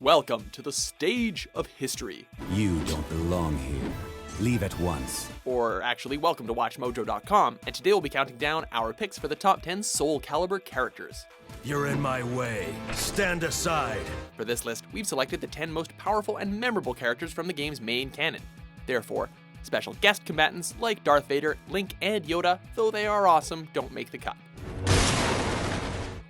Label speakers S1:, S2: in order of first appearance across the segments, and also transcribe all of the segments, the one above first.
S1: Welcome to the stage of history.
S2: You don't belong here. Leave at once.
S1: Or actually, welcome to WatchMojo.com, and today we'll be counting down our picks for the top 10 Soul Calibur characters.
S3: You're in my way. Stand aside.
S1: For this list, we've selected the 10 most powerful and memorable characters from the game's main canon. Therefore, special guest combatants like Darth Vader, Link, and Yoda, though they are awesome, don't make the cut.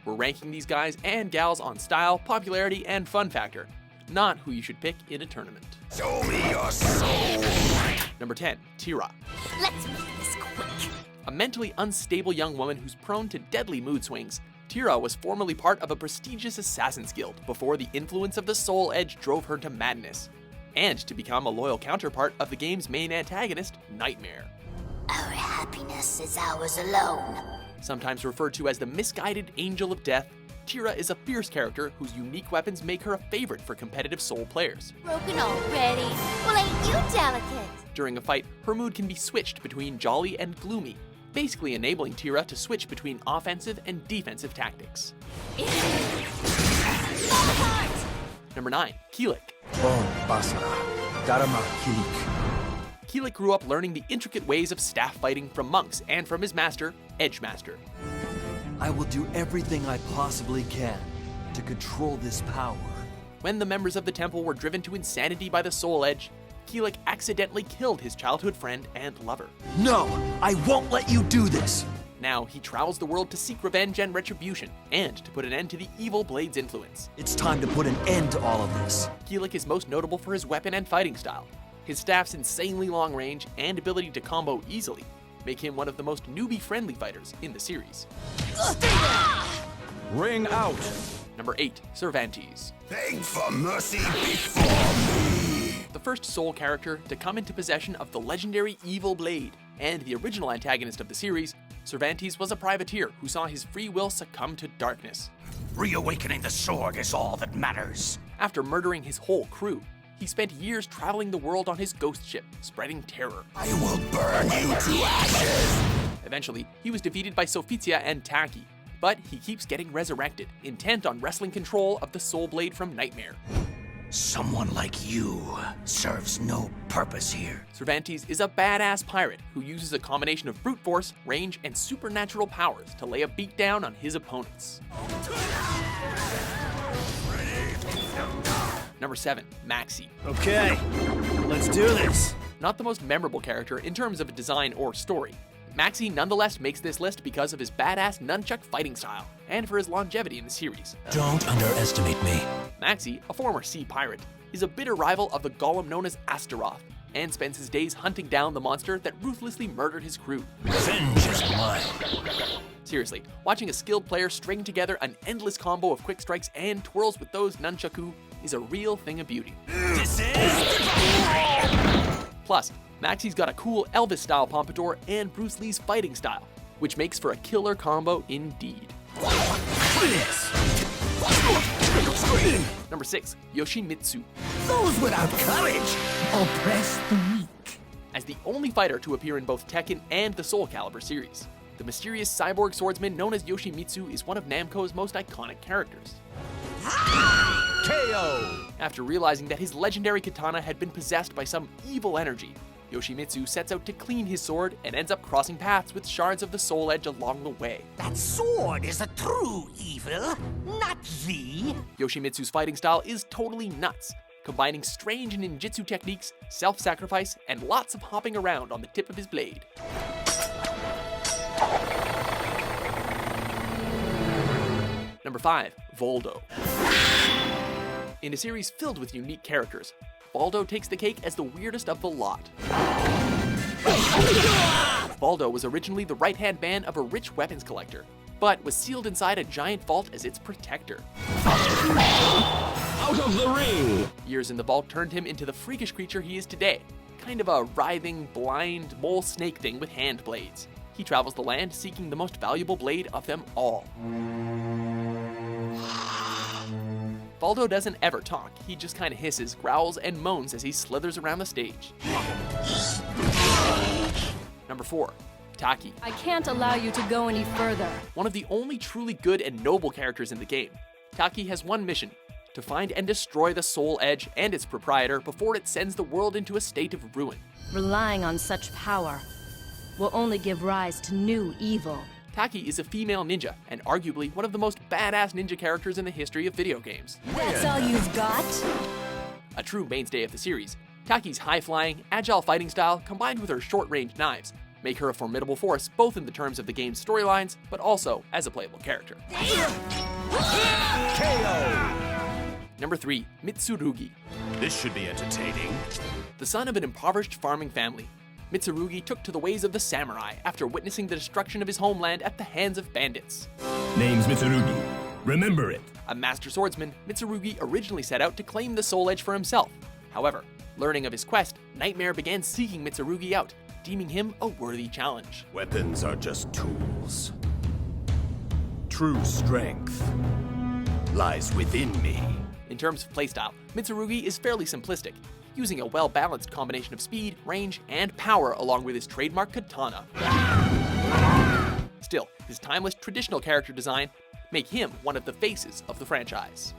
S1: We're ranking these guys and gals on style, popularity, and fun factor, not who you should pick in a tournament.
S3: Show me your soul.
S1: Number 10, Tira.
S4: Let's make this quick.
S1: A mentally unstable young woman who's prone to deadly mood swings, Tira was formerly part of a prestigious assassin's guild before the influence of the Soul Edge drove her to madness, and to become a loyal counterpart of the game's main antagonist, Nightmare.
S4: Our happiness is ours alone.
S1: Sometimes referred to as the misguided Angel of Death, Tira is a fierce character whose unique weapons make her a favorite for competitive Soul players.
S4: Broken already? Well, ain't you delicate?
S1: During a fight, her mood can be switched between jolly and gloomy, basically enabling Tira to switch between offensive and defensive tactics. Number 9, Kulik. Kulik grew up learning the intricate ways of staff fighting from monks and from his master, Edgemaster.
S5: I will do everything I possibly can to control this power.
S1: When the members of the temple were driven to insanity by the Soul Edge, Kulik accidentally killed his childhood friend and lover.
S5: No, I won't let you do this!
S1: Now he travels the world to seek revenge and retribution, and to put an end to the evil Blade's influence.
S5: It's time to put an end to all of this.
S1: Kulik is most notable for his weapon and fighting style. His staff's insanely long range and ability to combo easily make him one of the most newbie-friendly fighters in the series.
S3: Ring out.
S1: Number 8, Cervantes.
S3: Beg for mercy before me.
S1: The first Soul character to come into possession of the legendary Evil Blade, and the original antagonist of the series, Cervantes was a privateer who saw his free will succumb to darkness.
S3: Reawakening the sword is all that matters.
S1: After murdering his whole crew, he spent years traveling the world on his ghost ship, spreading terror.
S3: I will burn you to ashes.
S1: Eventually, he was defeated by Sophia and Taki, but he keeps getting resurrected, intent on wresting control of the Soul Blade from Nightmare.
S3: Someone like you serves no purpose here.
S1: Cervantes is a badass pirate who uses a combination of brute force, range, and supernatural powers to lay a beatdown on his opponents. Number 7, Maxi.
S3: Okay, let's do this.
S1: Not the most memorable character in terms of design or story, Maxi nonetheless makes this list because of his badass nunchuck fighting style, and for his longevity in the series.
S3: Don't underestimate me.
S1: Maxi, a former sea pirate, is a bitter rival of the golem known as Astaroth, and spends his days hunting down the monster that ruthlessly murdered his crew.
S3: Revenge is mine.
S1: Seriously, watching a skilled player string together an endless combo of quick strikes and twirls with those nunchaku is a real thing of beauty.
S3: This is...
S1: Plus, Maxi's got a cool Elvis-style pompadour and Bruce Lee's fighting style, which makes for a killer combo indeed. Number 6, Yoshimitsu.
S6: Those without courage oppress the weak.
S1: As the only fighter to appear in both Tekken and the Soul Calibur series, the mysterious cyborg swordsman known as Yoshimitsu is one of Namco's most iconic characters.
S3: KO!
S1: After realizing that his legendary katana had been possessed by some evil energy, Yoshimitsu sets out to clean his sword and ends up crossing paths with shards of the Soul Edge along the way.
S6: That sword is a true evil, not thee.
S1: Yoshimitsu's fighting style is totally nuts, combining strange ninjutsu techniques, self-sacrifice, and lots of hopping around on the tip of his blade. Number 5, Baldo. In a series filled with unique characters, Baldo takes the cake as the weirdest of the lot. Baldo was originally the right-hand man of a rich weapons collector, but was sealed inside a giant vault as its protector.
S3: Out of the ring!
S1: Years in the vault turned him into the freakish creature he is today, kind of a writhing, blind mole snake thing with hand blades. He travels the land seeking the most valuable blade of them all. Baldo doesn't ever talk, he just kinda hisses, growls, and moans as he slithers around the stage. Number 4, Taki.
S7: I can't allow you to go any further.
S1: One of the only truly good and noble characters in the game, Taki has one mission: to find and destroy the Soul Edge and its proprietor before it sends the world into a state of ruin.
S7: Relying on such power will only give rise to new evil.
S1: Taki is a female ninja, and arguably one of the most badass ninja characters in the history of video games.
S7: That's all you've got?
S1: A true mainstay of the series, Taki's high-flying, agile fighting style combined with her short-range knives make her a formidable force both in the terms of the game's storylines, but also as a playable character. Number 3, Mitsurugi.
S3: This should be entertaining.
S1: The son of an impoverished farming family, Mitsurugi took to the ways of the samurai after witnessing the destruction of his homeland at the hands of bandits.
S8: Name's Mitsurugi. Remember it.
S1: A master swordsman, Mitsurugi originally set out to claim the Soul Edge for himself. However, learning of his quest, Nightmare began seeking Mitsurugi out, deeming him a worthy challenge.
S3: Weapons are just tools. True strength lies within me.
S1: In terms of playstyle, Mitsurugi is fairly simplistic, using a well-balanced combination of speed, range, and power along with his trademark katana. Still, his timeless traditional character design make him one of the faces of the franchise.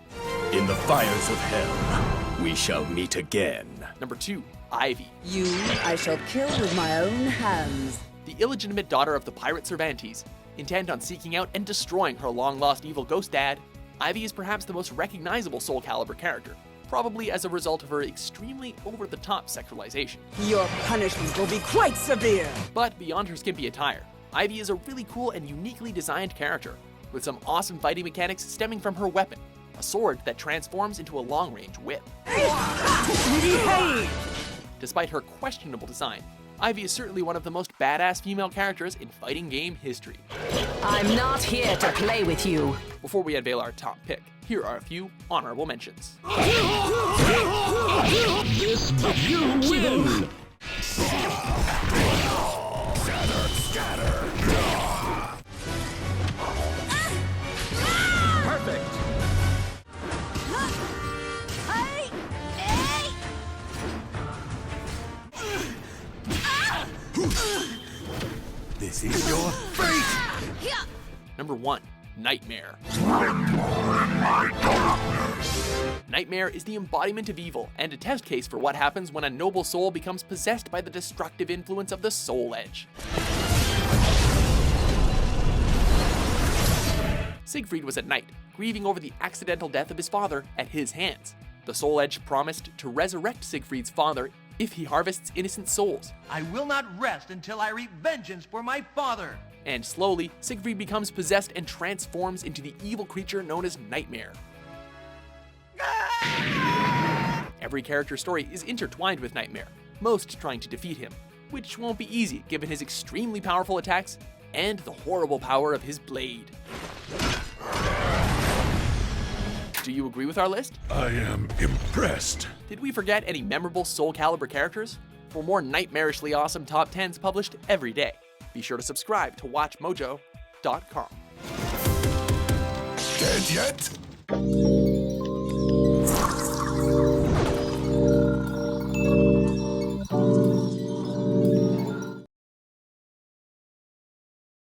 S3: In the fires of hell, we shall meet again.
S1: Number 2, Ivy.
S9: You I shall kill with my own hands.
S1: The illegitimate daughter of the pirate Cervantes, intent on seeking out and destroying her long-lost evil ghost dad, Ivy is perhaps the most recognizable Soul Calibur character, probably as a result of her extremely over-the-top sexualization.
S9: Your punishment will be quite severe.
S1: But beyond her skimpy attire, Ivy is a really cool and uniquely designed character, with some awesome fighting mechanics stemming from her weapon, a sword that transforms into a long-range whip. Despite her questionable design, Ivy is certainly one of the most badass female characters in fighting game history.
S9: I'm not here to play with you.
S1: Before we unveil our top pick, here are a few honorable mentions.
S8: This, but you win.
S3: Perfect.
S2: This is your fate!
S1: Number 1, Nightmare. Nightmare is the embodiment of evil and a test case for what happens when a noble soul becomes possessed by the destructive influence of the Soul Edge. Siegfried was at night, grieving over the accidental death of his father at his hands. The Soul Edge promised to resurrect Siegfried's father if he harvests innocent souls.
S6: I will not rest until I reap vengeance for my father.
S1: And slowly, Siegfried becomes possessed and transforms into the evil creature known as Nightmare. Every character's story is intertwined with Nightmare, most trying to defeat him, which won't be easy given his extremely powerful attacks and the horrible power of his blade. Do you agree with our list?
S10: I am impressed.
S1: Did we forget any memorable Soul Calibur characters? For more nightmarishly awesome top 10s published every day, be sure to subscribe to WatchMojo.com.
S10: Dead yet?